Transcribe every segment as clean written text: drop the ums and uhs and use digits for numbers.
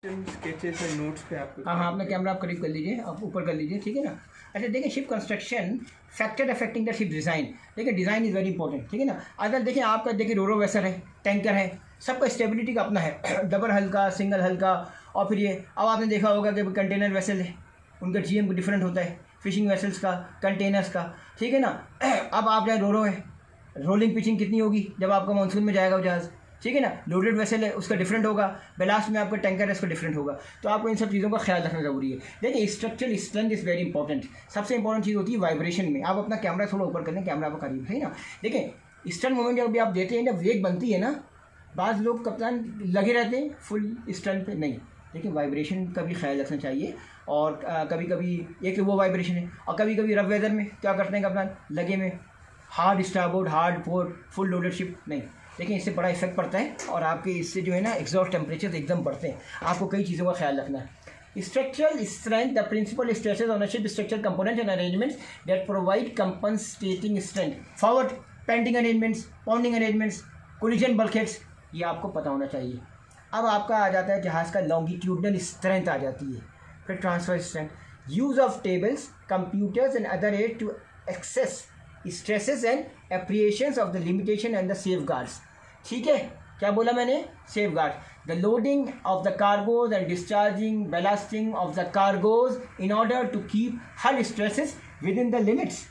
Sketches and notes पे आप हाँ हाँ, अपना कैमरा आप करीब कर लीजिए, आप ऊपर कर लीजिए, ठीक है ना। अच्छा देखिए, ship construction factor affecting the ship design. देखिए डिज़ाइन इज़ वेरी इंपॉर्टेंट, ठीक है ना। अगर देखिए आपका देखिए रोरो वेसल है, टैंकर है, सबका स्टेबिलिटी का अपना है डबल हल का, सिंगल हल का। और फिर ये अब आपने देखा होगा कि कंटेनर वेसल है, उनका GM डिफरेंट होता है, फिशिंग वेसल्स का, कंटेनर्स का, ठीक है ना। अब आप जाए रोरो है, रोलिंग पिचिंग कितनी होगी जब आपका मानसून में जाएगा वो जहाज़, ठीक है ना। लोडेड वेसल है उसका डिफरेंट होगा, बेलास्ट में आपका टैंकर है उसका डिफरेंट होगा। तो आपको इन सब चीज़ों का ख्याल रखना ज़रूरी है। देखिए structural strength is very important. सबसे इंपॉर्टेंट चीज़ होती है वाइब्रेशन में। आप अपना कैमरा थोड़ा ऊपर कर लें, कैमरा आपका करीब है ना। देखिए स्टर्न मोमेंट जब भी आप देते हैं, जब वेग बनती है ना, बाज़ लोग कप्तान लगे रहते हैं फुल स्टर्न पे, नहीं। देखिए वाइब्रेशन का भी ख्याल रखना चाहिए। और कभी कभी एक वो वाइब्रेशन है, और कभी कभी रफ वेदर में क्या करते हैं कप्तान, लगे में hard starboard, hard port, full loaded ship, नहीं। देखिए इससे बड़ा इफेक्ट पड़ता है और आपके इससे जो है ना एग्जॉस्ट टेम्परेचर एकदम बढ़ते हैं। आपको कई चीज़ों का ख्याल रखना है। Structural strength, the principal stresses on a ship structure component and arrangements that provide compensating strength, forward panting arrangements, pounding arrangements, collision bulkheads, ये आपको पता होना चाहिए। अब आपका आ जाता है जहाज़ का लॉन्गिट्यूडनल स्ट्रेंथ आ जाती है। फिर transfer strength, use of tables, computers and other aid to access stresses and appreciations of the limitation and the safeguards, ठीक है। क्या बोला मैंने, safeguards, the loading of the cargoes and discharging, ballasting of the cargoes in order to keep hull stresses within the limits।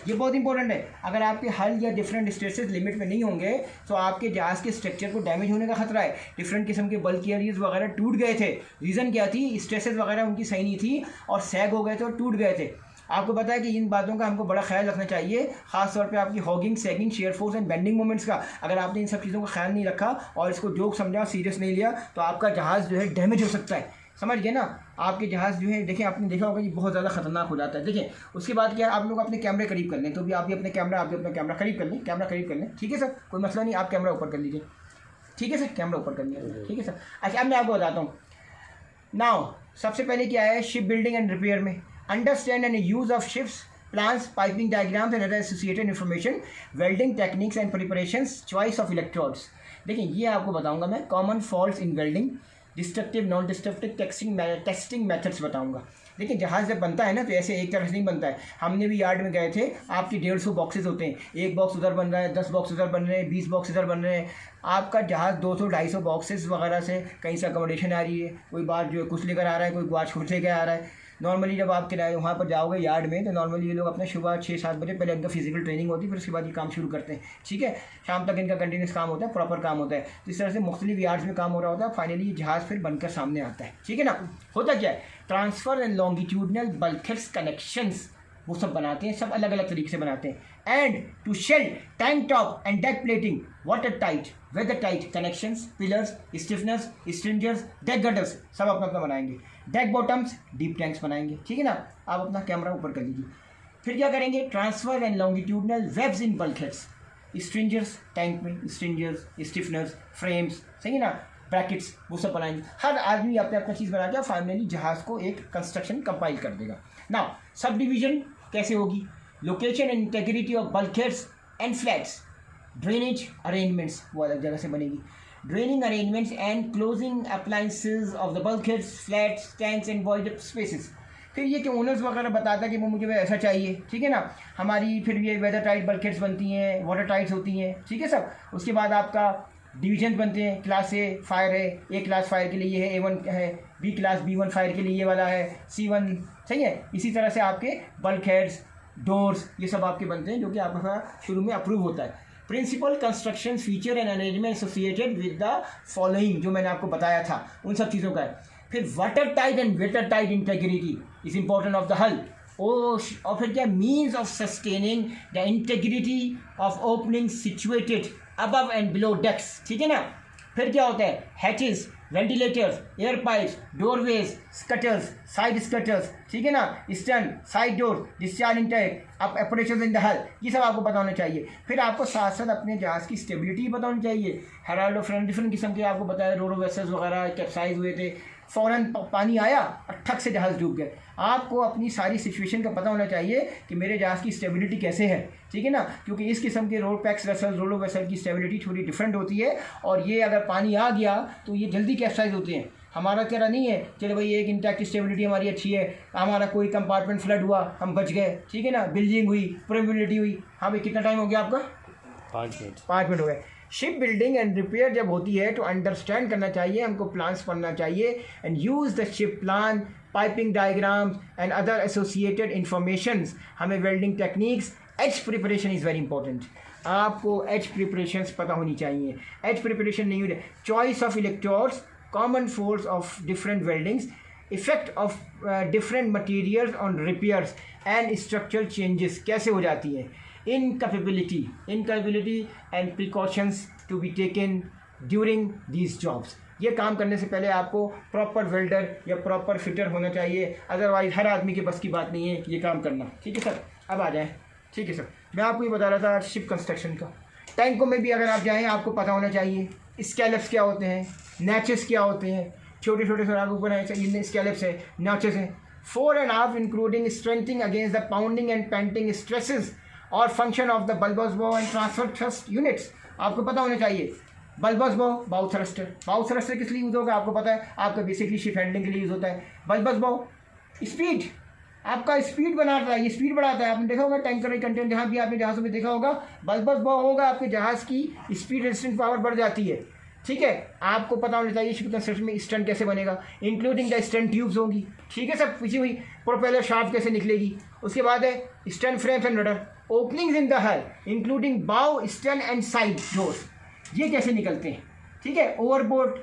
ये बहुत important है। अगर आपके हल या डिफरेंट स्ट्रेसेस लिमिट में नहीं होंगे तो आपके जहाज़ के स्ट्रक्चर को डैमेज होने का खतरा है। डिफरेंट किस्म के बल्क एरियाज वगैरह टूट गए थे, रीज़न क्या थी, स्ट्रेसेस वगैरह उनकी सही नहीं थी और सैग हो गए थे और टूट गए थे। आपको पता है कि इन बातों का हमको बड़ा ख्याल रखना चाहिए, खास तौर पे आपकी hugging, sagging, shear force and bending moments का। अगर आपने इन सब चीज़ों का ख्याल नहीं रखा और इसको जोक समझा, सीरियस नहीं लिया, तो आपका जहाज़ जो है डैमेज हो सकता है, समझ गए ना। आपके जहाज़ जो है देखिए, आपने देखा होगा कि बहुत ज़्यादा खतरनाक हो जाता है। देखिए उसके बाद क्या, आप लोग अपने कैमरे करीब कर लें, तो भी आप भी अपने कैमरा करीब कर लें, कैमरा करीब कर लें, ठीक है सर, कोई मसला नहीं। आप कैमरा ऊपर कर लीजिए, ठीक है सर, कैमरा ऊपर कर लिया, ठीक है सर। अच्छा अब मैं आपको बताता हूँ। नाउ सबसे पहले क्या है, शिप बिल्डिंग एंड रिपेयर में understand and use of ships, plans, piping diagrams and other associated information, welding techniques and preparations, choice of electrodes। देखिए ये आपको बताऊंगा मैं, कॉमन फॉल्ट्स इन welding, destructive, non destructive testing methods बताऊंगा। देखिए जहाज़ जब बनता है ना तो ऐसे एक तरह से नहीं बनता है। हमने भी यार्ड में गए थे, आपकी 150 बॉक्सेस होते हैं, एक बॉक्स उधर बन रहा है, 10 बॉक्स उधर बन रहे हैं, 20 बॉक्स इधर बन रहे हैं। आपका जहाज़ 200-250 बॉक्सेस वगैरह से कहीं से अकोमोडेशन आ रही है, कोई बार जो है कुछ लेकर आ रहा है, कोई बार छूट लेकर आ रहा है। नॉर्मली जब आप किराए वहाँ पर जाओगे यार्ड में, तो नॉर्मली ये लोग अपने सुबह 6-7 बजे पहले इनका फिजिकल ट्रेनिंग होती है, फिर उसके बाद ये काम शुरू करते हैं, ठीक है। शाम तक इनका कंटिन्यूस काम होता है, प्रॉपर काम होता है। तो इस तरह से मुख्तलिफ यार्ड्स में काम हो रहा होता है, फाइनली ये जहाज़ फिर बनकर सामने आता है, ठीक है ना। होता क्या है, transfer and longitudinal bulkheads connections वो सब बनाते हैं, सब अलग अलग तरीके से बनाते हैं। And to shell tank top and deck plating, water tight, weather tight connections, pillars, stiffeners, stringers, deck gutters, सब अपना अपना बनाएंगे। डेक बॉटम्स, डीप टैंक्स बनाएंगे, ठीक है ना। आप अपना कैमरा ऊपर कर लीजिए। फिर क्या करेंगे, transverse and longitudinal webs in bulkheads, stringers tank में, स्ट्रिंजर्स, स्टिफनर्स, फ्रेम्स, सही है ना, ब्रैकेट्स, वो सब बनाएंगे। हर आदमी अपने अपना चीज़ बना के फाइनली जहाज़ को एक कंस्ट्रक्शन कंपाइल कर देगा। नाउ सब डिवीजन कैसे होगी, location and integrity of bulkheads and flats, drainage arrangements वो अलग जगह से बनेगी, draining arrangements and closing appliances of the bulkheads, flats, tanks and void spaces. फिर ये कि ओनर्स वगैरह बताता है कि वो मुझे ऐसा चाहिए, ठीक है ना। हमारी फिर ये वेदर टाइट बल्कहेड्स बनती हैं, वाटर टाइट्स होती हैं, ठीक है सब। उसके बाद आपका डिवीजन बनते हैं, क्लास ए फायर है, ए क्लास फायर के लिए ये है, A1 है, बी क्लास B1 फायर के लिए ये वाला है, C1, सही है। इसी तरह से आपके बल्कहेड्स, डोर्स, ये सब आपके बनते हैं जो कि आपका शुरू में अप्रूव होता है। Principal construction feature and arrangement associated with the following, जो मैंने आपको बताया था उन सब चीज़ों का है। फिर water tight and weather tight integrity is important of the hull. और फिर क्या, means of sustaining the integrity of opening situated above and below decks, ठीक है ना। फिर क्या होता है, hatches, ventilators, air pipes, doorways, scuttles, side scuttles, ठीक है ना, stern, side door, discharge intake, अब ऑपरेशंस इन द हल, ये सब आपको पता होना चाहिए। फिर आपको साथ साथ अपने जहाज़ की स्टेबिलिटी पता होनी चाहिए। हेराल्ड ऑफ डिफरेंट किस्म के आपको बताया, रोरो वेसल्स वगैरह कैप्साइज हुए थे, फ़ौरन पानी आया और ठक से जहाज़ डूब गए। आपको अपनी सारी सिचुएशन का पता होना चाहिए कि मेरे जहाज़ की स्टेबिलिटी कैसे है, ठीक है ना, क्योंकि इस किस्म के रोल पैक्स वेसल, रोलो वेसल की स्टेबिलिटी थोड़ी डिफरेंट होती है और ये अगर पानी आ गया तो ये जल्दी कैप्साइज होते हैं। हमारा क्या नहीं है, चलो भाई एक इंटैक्ट स्टेबिलिटी हमारी अच्छी है, हमारा कोई कंपार्टमेंट फ्लड हुआ हम बच गए, ठीक है ना, बिल्डिंग हुई, प्रोबेबिलिटी हुई। हाँ भाई कितना टाइम हो गया आपका? 5 मिनट हो गए। शिप बिल्डिंग एंड रिपेयर जब होती है तो अंडरस्टैंड करना चाहिए, हमको प्लान्स पढ़ना चाहिए and use the ship plan, piping diagrams and other associated informations. हमें welding techniques, edge preparation is very important. आपको एच प्रिपरेशंस पता होनी चाहिए। एच प्रिपरेशन नहीं हुई, choice of electrodes, common force of different weldings, effect of different materials on repairs and structural changes कैसे हो जाती है, incapability and precautions to be taken during these jobs। ये काम करने से पहले आपको प्रॉपर वेल्डर या प्रॉपर फिटर होना चाहिए, अदरवाइज हर आदमी के बस की बात नहीं है ये काम करना। ठीक है सर, अब आ जाएँ। ठीक है सर, मैं आपको ये बता रहा था शिप कंस्ट्रक्शन का। टैंकों में भी अगर आप जाएँ आपको पता होना चाहिए स्कैलप्स क्या होते हैं, नैचेस क्या होते हैं, छोटे छोटे सर आगे ऊपर हैं स्कैलप्स है, नैचेस हैं। 4 and 1/2 including strengthening against the pounding and panting stresses और function of the bulbous bow and transverse thrust units आपको पता होने चाहिए। बल्बस बो, बाउ थ्रस्टर। बाउ थ्रस्टर किस लिए यूज़ होगा आपको पता है, आपका बेसिकली शिप हैंडलिंग के लिए यूज़ होता है। बल्बस बो स्पीड, आपका स्पीड बनाता है, ये स्पीड बढ़ाता है। आपने देखा होगा टैंकर कंटेंट जहाँ भी आपने जहाज़ों में देखा होगा, बल्बस बो होगा आपके जहाज़ की स्पीड रेजिस्टेंस पावर बढ़ जाती है। ठीक है, आपको पता होना चाहिए शिप कंस्ट्रक्शन में स्टंट कैसे बनेगा, इंक्लूडिंग द स्टंट ट्यूब्स होंगी। ठीक है सब, पीछे हुई प्रोपेलर शाफ्ट कैसे निकलेगी। उसके बाद है stunt frames and rudder, openings in the हल इंक्लूडिंग बाउ, स्टर्न एंड साइड डोर्स, ये कैसे निकलते हैं। ठीक है, ओवरबोर्ड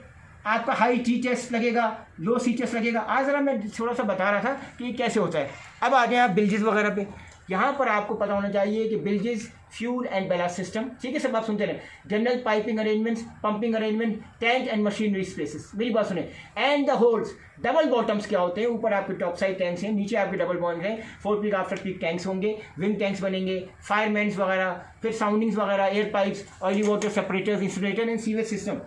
आपका हाई टी चेस्ट लगेगा, लो सी चेस्ट लगेगा। आज ज़रा मैं थोड़ा सा बता रहा था कि कैसे होता है। अब आ जाए आप बिल्जेस वगैरह पे। यहाँ पर आपको पता होना चाहिए कि बिल्जेस, फ्यूल एंड बैलास्ट सिस्टम। ठीक है सब, आप सुनते रहे। General piping arrangements, pumping arrangement, tank and machinery spaces. मेरी बात सुने। And the holes, double bottoms क्या होते हैं, ऊपर आपके टॉप साइड टैंक्स हैं, नीचे आपके डबल बॉन्ड हैं। 4 पीक आफ्टर पीक टैंक्स होंगे, विंग टैंक्स बनेंगे, फायरमैन्स वगैरह, फिर साउंडिंग्स वगैरह, air pipes, oily water separators, insulator and sewage system.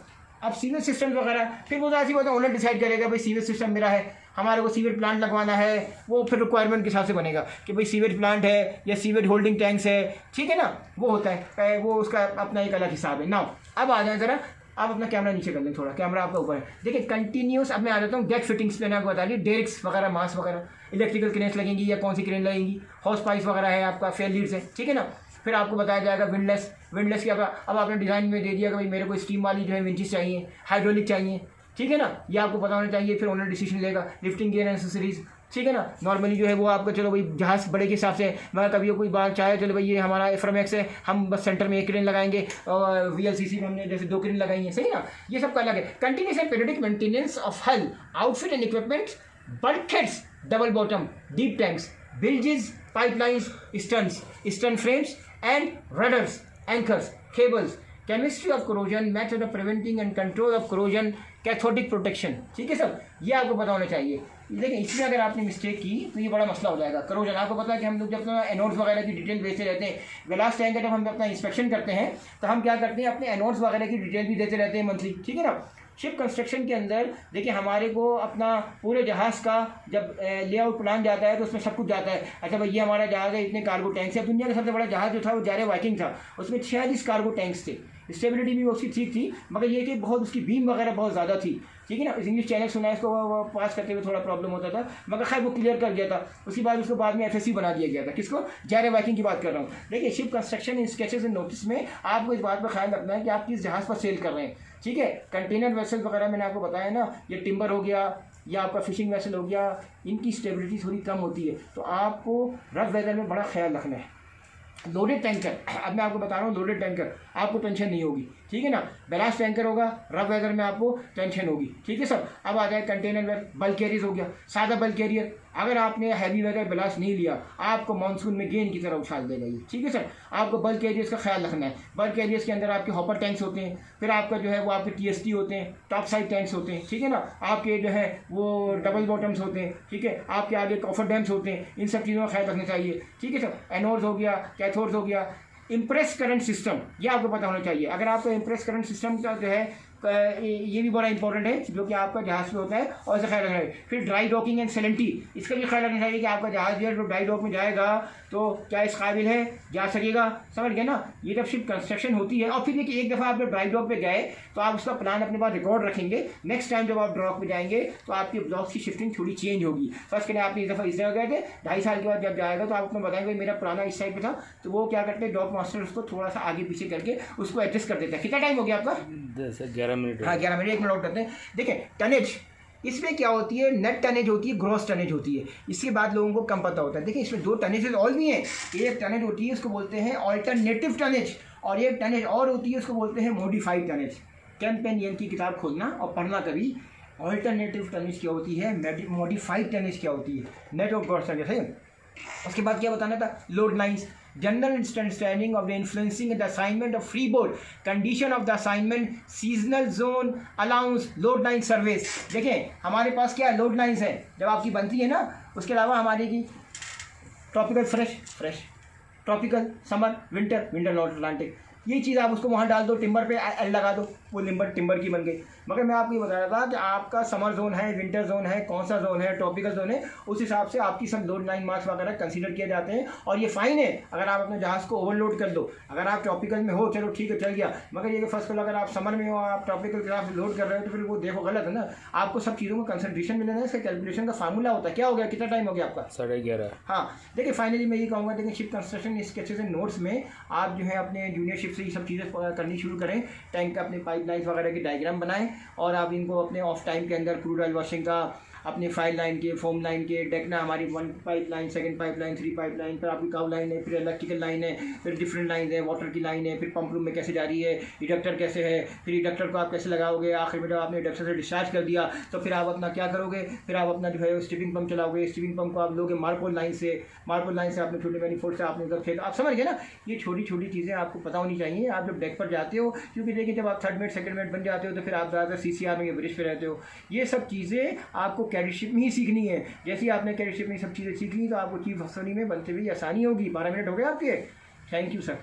अब सीवेज सिस्टम वगैरह फिर वो ऐसी बात है, ओनर डिसाइड करेगा भाई सीवेज सिस्टम मेरा है, हमारे को सीवेज प्लांट लगवाना है, वो फिर रिक्वायरमेंट के हिसाब से बनेगा कि भाई सीवेज प्लांट है या सीवेज होल्डिंग टैंक्स है। ठीक है ना, वो होता है, वो उसका अपना एक अलग हिसाब है ना। अब आ जाए ज़रा, आप अपना कैमरा नीचे कर लें, थोड़ा कैमरा आपका ऊपर है। देखिए कंटिन्यूस, अब मैं आ जाता हूँ डेक फिटिंग्स पे। आपको बता दी डेरिक्स वगैरह, मास वगैरह, इलेक्ट्रिकल क्रेन्स लगेंगी या कौन सी क्रेन लगेंगी, हॉर्स पाइप्स वगैरह है आपका, फेल लीड्स है। ठीक है ना, फिर आपको बताया जाएगा विंडलेस क्या। अब आपने डिज़ाइन में दे दिया कि भाई मेरे को स्टीम वाली जो है विंचेस चाहिए, हाइड्रोलिक चाहिए। ठीक है ना, ये आपको पता होना चाहिए। फिर ओनर डिसीजन लेगा, लिफ्टिंग गियर एसेसरीज। ठीक है ना, नॉर्मली जो है वो आपका चलो भाई जहाज़ बड़े के हिसाब से, मैं कभी कोई बात चाहे चलो भाई ये हमारा एफ्रामेक्स है, हम बस सेंटर में एक क्रेन लगाएंगे और VLCC में हमने जैसे 2 क्रेन लगाई है। सही ना, ये सब का अलग है। Continuous and periodic maintenance of hull, outfit and equipment, bulkheads, double bottom, deep tanks, bilges, pipelines, stern frames and rudders, anchors, cables, chemistry of corrosion, method of preventing and control of corrosion, cathodic protection. ठीक है सब, ये आपको पता होना चाहिए। लेकिन इसमें अगर आपने मिस्टेक की तो ये बड़ा मसला हो जाएगा। करोजन, आपको पता है कि हम लोग जब अपना एनोड्स वगैरह की डिटेल भेजते रहते हैं, ग्लास टैंक का जब हम अपना इंस्पेक्शन करते हैं तो हम क्या करते हैं, अपने एनोड्स वगैरह की डिटेल भी देते रहते हैं मंथली। ठीक है ना, शिप कंस्ट्रक्शन के अंदर देखिए हमारे को अपना पूरे जहाज़ का जब लेआउट प्लान जाता है तो उसमें सब कुछ जाता है। अच्छा भाई ये हमारा जहाज़ है, इतने कार्गो टैंक्स है। दुनिया का सबसे बड़ा जहाज़ जो था वो जारे वाइकिंग था, उसमें 46 कार्गो टैंक्स थे। स्टेबिलिटी भी उसकी ठीक थी, मगर ये कि बहुत उसकी बीम वगैरह बहुत ज़्यादा थी। ठीक है ना, इंग्लिश चैनल सुना है इसको, वो पास करते हुए थोड़ा प्रॉब्लम होता था, मगर खैर वो क्लियर कर गया था। उसके बाद उसको बाद में FSC बना दिया गया था। किसको? जारे वाइकिंग की बात कर रहा हूँ। देखिए ship construction in sketches and notice में आपको इस बात पर ख्याल रखना है कि आप किस जहाज़ पर सेल कर रहे हैं। ठीक है, कंटेनर वेसल वगैरह मैंने आपको बताया ना, ये टिम्बर हो गया या आपका फिशिंग वेसल हो गया, इनकी स्टेबिलिटी थोड़ी कम होती है, तो आपको रफ वेदर में बड़ा ख्याल रखना है। लोडेड टैंकर, अब मैं आपको बता रहा हूँ, लोडेड टैंकर आपको टेंशन नहीं होगी। ठीक है ना, बैलास्ट टैंकर होगा, रफ वेदर में आपको टेंशन होगी। ठीक है सर, अब आ जाए कंटेनर बल्क कैरियर हो गया, सादा बल्क कैरियर। अगर आपने हैवी वेदर बैलास्ट नहीं लिया, आपको मानसून में गेंद की तरह उछाल देगा ये। ठीक है सर, आपको बल्क कैरियर्स का ख्याल रखना है। बल्क कैरियर्स के अंदर आपके हॉपर टैंक्स होते हैं, फिर आपका जो है वो आपके TST होते हैं, टॉप साइड टैंक्स होते हैं। ठीक है ना, आपके जो है वो डबल बॉटम्स होते हैं। ठीक है, आपके आगे कॉफर डैम्स होते हैं। इन सब चीज़ों का ख्याल रखना चाहिए। ठीक है सर, एनोड्स हो गया, कैथोड्स हो गया, इम्प्रेस करंट सिस्टम, ये आपको पता होना चाहिए। अगर आपको इम्प्रेस करंट सिस्टम का जो है ये भी बड़ा इंपॉर्टेंट है जो कि आपका जहाज़ में होता है, और इसका ख्याल रखना है। फिर ड्राई डॉकिंग एंड सेलेंटी, इसका भी ख्याल रखना चाहिए कि आपका जहाज़ जो है ड्राई डॉक में जाएगा तो क्या इस काबिल है, जा सकेगा, समझ गए ना। ये जब शिप कंस्ट्रक्शन होती है, और फिर देखिए एक दफ़ा आप जब ड्राई डॉक पे गए तो आप उसका प्लान अपने पास रिकॉर्ड रखेंगे, नेक्स्ट टाइम जब आप डॉक पे जाएंगे तो आपके ब्लॉक्स की शिफ्टिंग थोड़ी चेंज होगी। फर्स्ट के लिए आपने इस दफ़ा इस जगह गए थे, 2.5 साल के बाद जब जाएगा तो आप अपने बताएंगे मेरा पुराना इस साइड पे था, तो वो क्या करते हैं डॉक मास्टर उसको थोड़ा सा आगे पीछे करके उसको एडजस्ट कर देता है। कितना टाइम हो गया आपका? 11 मिनट। हाँ 11 मिनट, 1 मिनट आउट करते हैं। देखिए टनेज, इसमें क्या होती है, नेट टनेज होती है, ग्रॉस टनेज होती है, इसके बाद लोगों को कम पता होता है। देखिए इसमें 2 टनेजेस और भी हैं। एक टनेज होती है उसको बोलते हैं ऑल्टरनेटिव टनेज, और एक टनेज और होती है उसको बोलते हैं मॉडिफाइड टनेज। कैंपेनियन की किताब खोलना और पढ़ना कभी, ऑल्टरनेटिव टनेज क्या होती है, मॉडिफाइड टनेज क्या होती है, नेट और ग्रॉस टनेज है। उसके बाद क्या बताना था, load lines, general understanding of the influencing the assignment of free board, condition of the assignment, seasonal zone allowance, load line service. देखें हमारे पास क्या लोड लाइन्स हैं जब आपकी बनती है ना, उसके अलावा हमारे की tropical fresh, tropical summer, winter north Atlantic, ये चीज़ आप उसको वहाँ डाल दो, टिम्बर पे एल लगा दो, वो टिम्बर की बन गई। मगर मैं आपको ये बता रहा था कि आपका समर जोन है, विंटर जोन है, कौन सा जोन है, ट्रॉपिकल जोन है, उस हिसाब से आपकी सब लोड लाइन मार्क्स वगैरह कंसीडर किए जाते हैं। और ये फ़ाइन है अगर आप अपने जहाज़ को ओवरलोड कर दो। अगर आप ट्रॉपिकल में हो चलो ठीक है चल गया, मगर ये कि फर्स्ट ऑफ ऑल अगर आप समर में हो, आप ट्रॉपिकल के साथ लोड कर रहे हो तो फिर वो देखो गलत है ना। आपको सब चीज़ों का कंसंट्रेशन मिलना है, इसका कैलकुलेशन का फार्मूला होता है। क्या हो गया, कितना टाइम हो गया आपका? 11:30। हाँ देखिए फाइनली मैं ये कहूँगा, देखिए ship construction sketches and notes में आप जो है अपने जूनियर शिप से ये सब चीज़ें करनी शुरू करें। टैंक का अपने पाइपलाइंस वगैरह की डायग्राम बनाएं, और आप इनको अपने ऑफ टाइम के अंदर क्रूड ऑयल वॉशिंग का, अपने फाइल लाइन के, फोम लाइन के, डेकना हमारी 1 pipe line, 2nd pipe line, 3 pipe line, फिर आपकी काउ लाइन है, फिर इलेक्ट्रिकल लाइन है, फिर डिफरेंट लाइन है, वाटर की लाइन है, फिर पंप रूम में कैसे जा रही है, इडक्टर कैसे है, फिर इडक्टर को आप कैसे लगाओगे, आखिर में जब आपने इडक्टर से डिस्चार्ज कर दिया तो फिर आप अपना क्या करोगे, फिर आप अपना जो है स्टीपिंग पंप चलाओगे। स्टीपिंग पंप को आप लोगे मार्पोल लाइन से आपने छोटे मैनीफोल्ड से आपने उधर फेंका। आप समझ गए ना, ये छोटी छोटी चीज़ें आपको पता होनी चाहिए आप जब डेक पर जाते हो, क्योंकि देखिए जब आप 3rd मेट 2nd मेट बन जाते हो तो फिर आप ज़्यादातर CCR में या ब्रिज पे रहते हो। ये सब चीज़ें आपको कैडेटशिप में ही सीखनी है। जैसे ही आपने कैडेटशिप में सब चीज़ें सीख ली तो आपको चीफ अफसरी में बनते हुए आसानी होगी। 12 मिनट हो गए आपके। Thank you sir.